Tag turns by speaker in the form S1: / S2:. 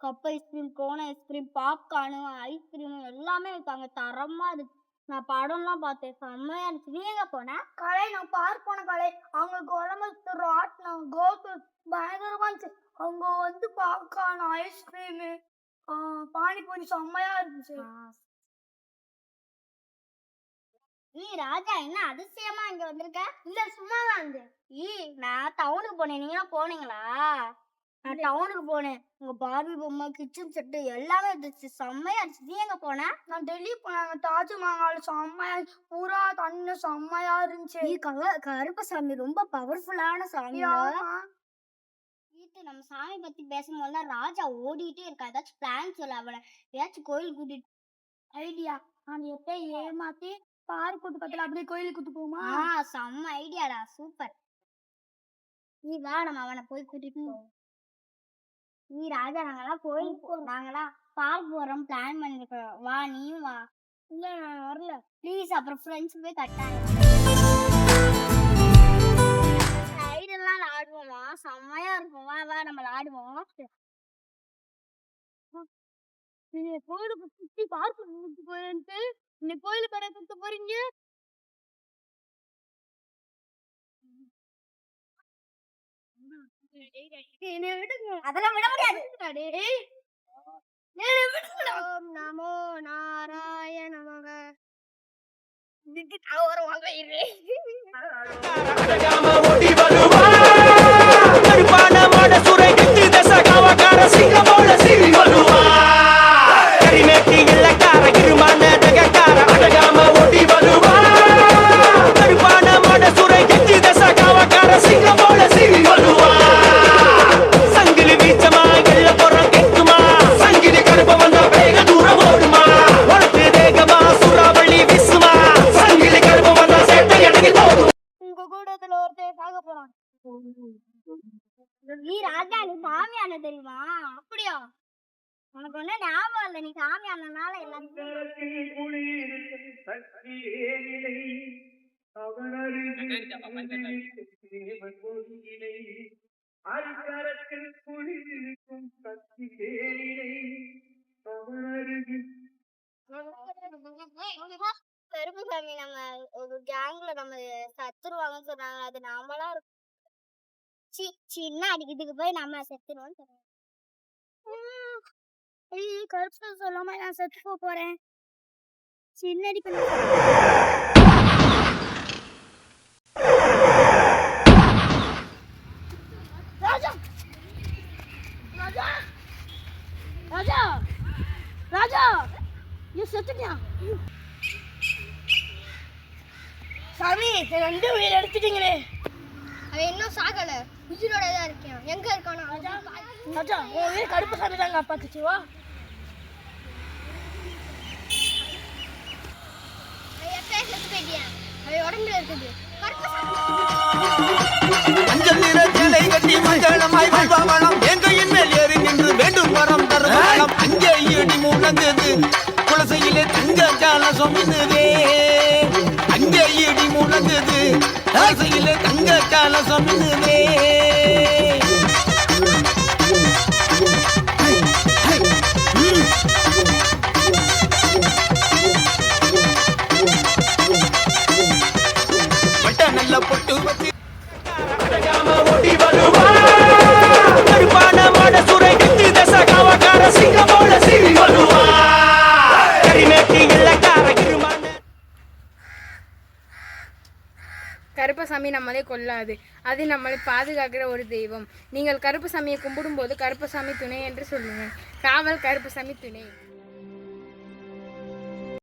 S1: Cup ice cream, cone ice cream, popcorn, ice cream எல்லாமே வித்தாங்க. தரமா இருக்கு. நான் படம்லாம் பார்த்தேன். செம்மையா இருந்துச்சு. நீ எங்க போன?
S2: கலை நான் பார்க் போன கலை. அவங்க கொலம்பஸ் ராட்னம் கோகுல் பயங்கரமா இருந்துச்சு. அவங்க வந்து பாப்கார்ன், ஐஸ்கிரீமு, பானிபூரி செம்மையா இருந்துச்சு.
S1: ராஜா என்ன அதிசயமா இங்க வந்திருக்க?
S2: இல்ல சும்மாதான் இருந்தேன்.
S1: நான் டவுனுக்கு போனேன். நீங்களும் போனீங்களா? நான் டவுனுக்கு போனேன். உங்க பார்பி பொம்மை, கிச்சன் செட்டு எல்லாமே இருந்துச்சு. செம்மையா இருந்துச்சு. நீ எங்க போன?
S2: நான் டெல்லி போனாங்க. தாஜ்மஹால் செம்மையா பூரா தண்ணி செம்மையா இருந்துச்சு.
S1: கருப்பசாமி ரொம்ப பவர்ஃபுல்லான சாமி. நம்ம சாமி பத்தி பேசும்போது ராஜா ஓடிட்டே இருக்கா. ஏதாச்சும் பிளான் சொல்ல. அவளை ஏதாச்சும் கோயில் கூட்டிட்டு
S2: ஐடியா. நான் எப்ப ஏமாத்தி பார்க் கூட்டு பக்கத்துல அப்படியே கோயிலுக்கு கூட்டு போமா?
S1: செம்ம ஐடியாடா. சூப்பர். நீ வா, நம்ம அவனை போய் கூட்டிட்டு போவோம். நீ ராஜா நாங்கெல்லாம் கோயிலுக்கு நாங்கெல்லாம் பார்க் போறோம் பிளான் பண்ணிருக்கோம். வா, நீயும் வா.
S2: இல்ல நான் வரல
S1: ப்ளீஸ். அப்புறம் ஃப்ரெண்ட்ஸ் போய் கட்டாயம் சைடெல்லாம் ஆடுவோமா? செம்மையா இருக்கும். வா வா நம்ம ஆடுவோம்.
S2: நீங்க கோயிலுக்கு சுத்தி பார்க் போயிட்டு இந்த கோயிலு கடை சுத்த போறீங்க.
S1: அதெல்லாம் விட முடியாது.
S2: ஓம் நமோ நாராயண நமக.
S1: நீ ராஜா, நீ சாமி ஆன தெரியுமா?
S2: அப்படியா?
S1: உனக்கு ஒண்ணு ஞாபகம் இல்ல. நீ சாமி ஆனனால எல்லாத்தையும் கருப்புசாமி நம்ம ஒரு கேங்ல நம்ம சத்துருவாங்கன்னு சொன்னாங்க. அது நாமளா இருக்கும். சின்ன அடிக்கிறதுக்கு போய் நம்ம செத்துருவோம்னு சொன்னாங்க.
S2: கருப்பு சொல்லாம நான் செத்து போறேன்.
S1: சின்ன அடி
S2: ராஜா ராஜா ராஜா ராஜா நீ செத்துட்டியா? சாமி ரெண்டு உயிர் எடுத்துட்டீங்களே.
S1: அவன் இன்னும் சாகல, உயிரோட தான் இருக்கான். எங்க இருக்கானா?
S2: ராஜா உன் உயிர் கருப்பு சாமி தான் காப்பாத்துச்சு. வா.
S1: அவன் உடம்புல இருக்குது கருப்பு சாமி.
S3: மஞ்சள் நிற சேலை கட்டி மஞ்சளமாய் வாழ்வாவளம் எங்கையின் மேல் ஏறி நின்று வேண்டும் வரம் தருவாளம். அங்கே இடி முழங்குது குலசையிலே தங்க ஜாலசம் மின்னுதே. அங்கே இடி முழங்குது குலசையிலே தங்க ஜாலசம் மின்னுதே. வட்ட நல்ல பொட்டு வச்சு ஓடி வருவா. கருப்பான மாட சுரை கட்டி தச காவக்கார சிங்கம் போல சீறி வருவா. கரிமேட்டி இலக்கார கிருமான.
S4: கருப்பசாமி நம்மளை கொல்லாது. அது நம்மளை பாதுகாக்கிற ஒரு தெய்வம். நீங்கள் கருப்பசாமியை கும்பிடும்போது கருப்பசாமி துணை என்று சொல்லுங்கள். காவல் கருப்பசாமி துணை.